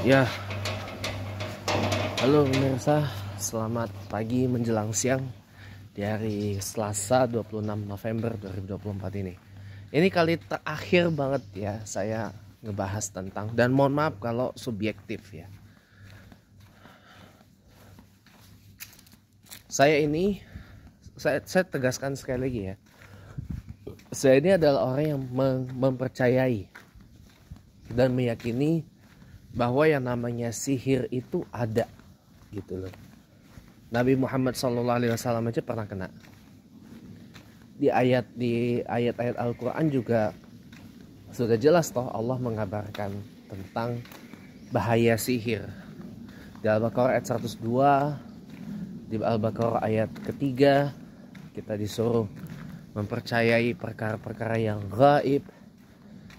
Ya, halo pemirsa, selamat pagi menjelang siang di hari Selasa 26 November 2024 ini. Ini kali terakhir banget ya saya ngebahas tentang, dan mohon maaf kalau subjektif ya. Saya tegaskan sekali lagi ya. Saya ini adalah orang yang mempercayai dan meyakini bahwa yang namanya sihir itu ada gitu loh. Nabi Muhammad SAW aja pernah kena. Di ayat-ayat Al-Quran juga sudah jelas toh Allah mengabarkan tentang bahaya sihir. Di Al-Baqarah ayat 102, di Al-Baqarah ayat ketiga, kita disuruh mempercayai perkara-perkara yang gaib.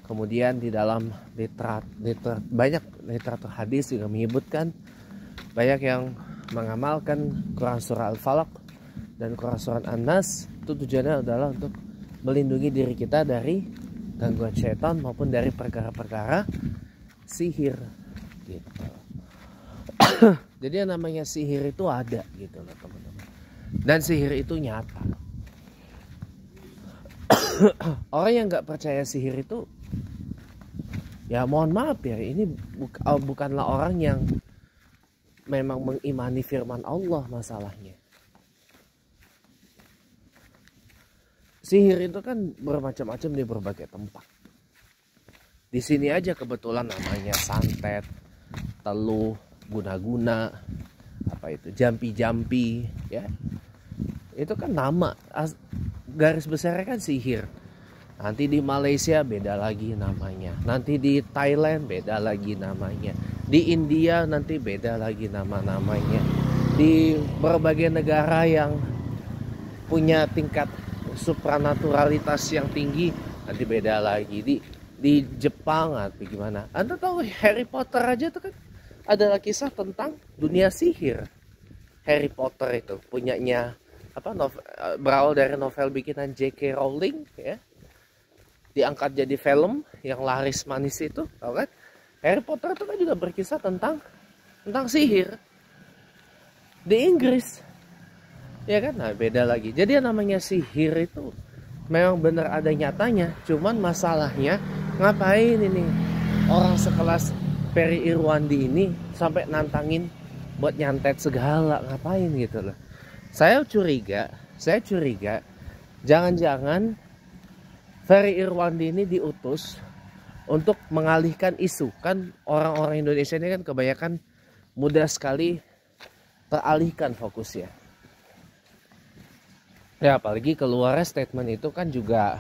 Kemudian di dalam banyak literatur hadis juga menyebutkan banyak yang mengamalkan Quran surah Al-Falaq dan Quran surah An-Nas. Itu tujuannya adalah untuk melindungi diri kita dari gangguan setan maupun dari perkara-perkara sihir gitu. Jadi yang namanya sihir itu ada gitu loh teman-teman. Dan sihir itu nyata. Orang yang nggak percaya sihir itu, ya mohon maaf ya, ini bukanlah orang yang memang mengimani firman Allah masalahnya. Sihir itu kan bermacam-macam di berbagai tempat. Di sini aja kebetulan namanya santet, teluh, guna-guna, apa itu, jampi-jampi, ya. Itu kan nama, garis besarnya kan sihir. Nanti di Malaysia beda lagi namanya. Nanti di Thailand beda lagi namanya. Di India nanti beda lagi nama-namanya. Di berbagai negara yang punya tingkat supranaturalitas yang tinggi nanti beda lagi. Di Jepang atau gimana. Anda tahu Harry Potter aja tuh kan adalah kisah tentang dunia sihir. Harry Potter itu punyanya berawal dari novel bikinan J.K. Rowling ya. Diangkat jadi film yang laris manis itu, tau kan? Harry Potter itu kan juga berkisah tentang sihir di Inggris, ya kan? Nah beda lagi. Jadi yang namanya sihir itu memang benar ada nyatanya. Cuman masalahnya ngapain ini orang sekelas Perry Irwandi ini sampai nantangin buat nyantet segala, ngapain gitu loh. Saya curiga, jangan-jangan Perry Irwandi ini diutus untuk mengalihkan isu. Kan orang-orang Indonesia ini kan kebanyakan mudah sekali teralihkan fokusnya. Ya apalagi keluarnya statement itu kan juga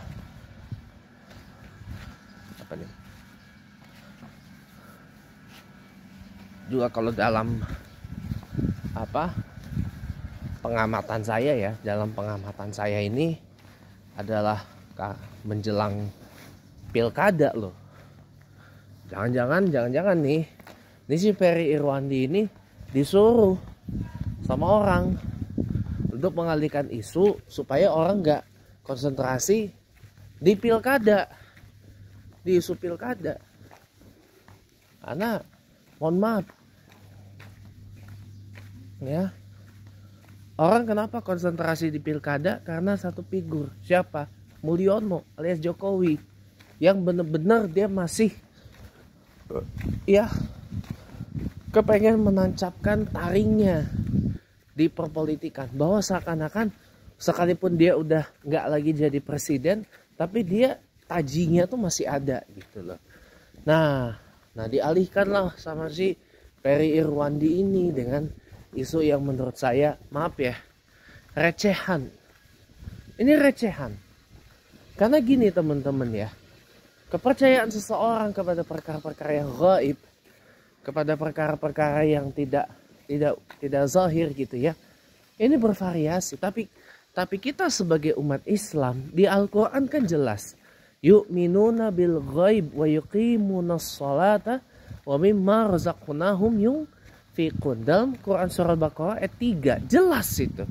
juga kalau dalam pengamatan saya ini adalah menjelang pilkada loh. Jangan-jangan nih si Perry Irwandi ini disuruh sama orang untuk mengalihkan isu supaya orang nggak konsentrasi di pilkada, di isu pilkada. Karena mohon maaf ya, orang kenapa konsentrasi di pilkada? Karena satu figur. Siapa? Mulyono alias Jokowi, yang bener-bener dia masih ya kepengen menancapkan taringnya di perpolitikan, bahwa seakan-akan sekalipun dia udah nggak lagi jadi presiden, tapi dia tajinya tuh masih ada gitu loh. Nah dialihkanlah sama si Perry Irwandi ini dengan isu yang menurut saya, maaf ya, recehan. Ini recehan. Karena gini teman-teman ya, kepercayaan seseorang kepada perkara-perkara yang gaib, kepada perkara-perkara yang tidak zahir gitu ya, ini bervariasi. Tapi kita sebagai umat Islam, di Al-Quran kan jelas, yu'minuna bil ghaib wa yuqimunas sholata wa mimma razaqnahum yunfiqun. Dalam Quran surah Al-Baqarah ayat 3 jelas itu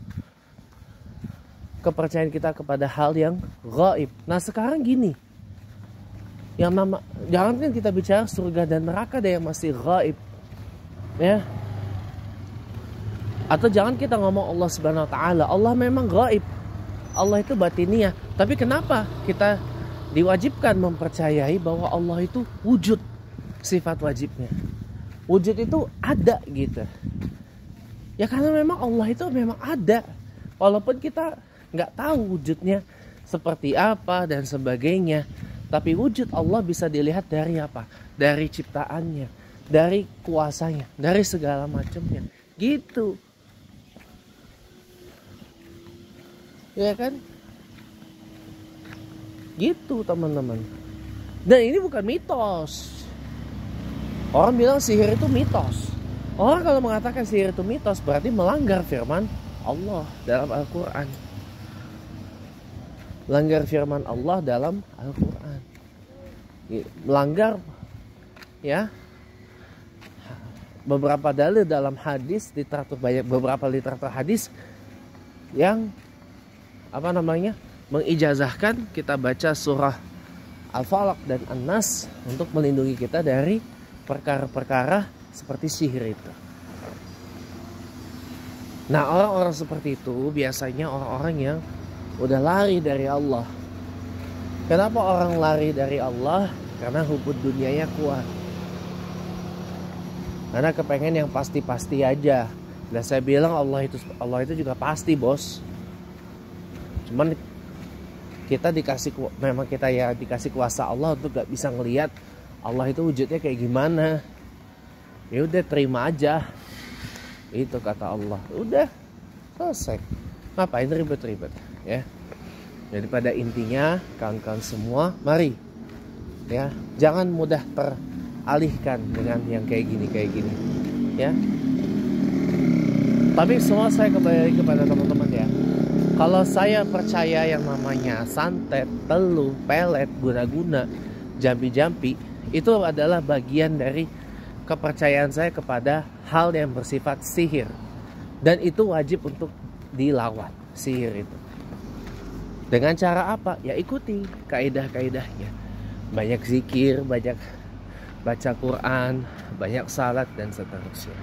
kepercayaan kita kepada hal yang gaib. Nah sekarang gini, Yang nama, jangan kan kita bicara surga dan neraka ada yang masih gaib, ya. Atau jangan kita ngomong Allah Subhanahu Wa Taala, Allah memang gaib, Allah itu batiniah. Tapi kenapa kita diwajibkan mempercayai bahwa Allah itu wujud, sifat wajibnya. Wujud itu ada gitu. Ya karena memang Allah itu memang ada, walaupun kita nggak tahu wujudnya seperti apa dan sebagainya. Tapi wujud Allah bisa dilihat dari apa? Dari ciptaannya, dari kuasanya, dari segala macamnya. Gitu. Ya kan? Gitu teman-teman. Dan ini bukan mitos. Orang bilang sihir itu mitos. Orang kalau mengatakan sihir itu mitos berarti melanggar firman Allah dalam Al-Quran. Melanggar firman Allah dalam Al-Quran. Melanggar ya beberapa dalil dalam hadis, literatur banyak, beberapa literatur hadis yang mengijazahkan kita baca surah Al-Falaq dan An-Nas untuk melindungi kita dari perkara-perkara seperti sihir itu. Nah, orang-orang seperti itu biasanya orang-orang yang udah lari dari Allah. Kenapa orang lari dari Allah? Karena hubud dunianya kuat. Karena kepengen yang pasti-pasti aja. Dan saya bilang Allah itu juga pasti, bos. Cuman kita memang kita ya dikasih kuasa Allah untuk gak bisa ngelihat Allah itu wujudnya kayak gimana. Ya udah terima aja. Itu kata Allah. Udah selesai. Ngapain ribet-ribet ya? Jadi pada intinya kawan-kawan semua, mari ya, jangan mudah teralihkan dengan yang kayak gini ya. Tapi semua saya kembali kepada teman-teman ya. Kalau saya percaya yang namanya santet, teluh, pelet, guna-guna, jampi-jampi, itu adalah bagian dari kepercayaan saya kepada hal yang bersifat sihir. Dan itu wajib untuk dilawan, sihir itu. Dengan cara apa? Ya ikuti kaidah-kaidahnya. Banyak zikir, banyak baca Quran, banyak salat dan seterusnya.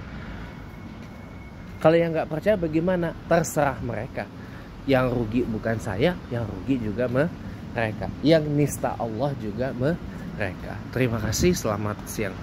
Kalau yang nggak percaya bagaimana? Terserah mereka. Yang rugi bukan saya, yang rugi juga mereka. Yang nista Allah juga mereka. Terima kasih, selamat siang.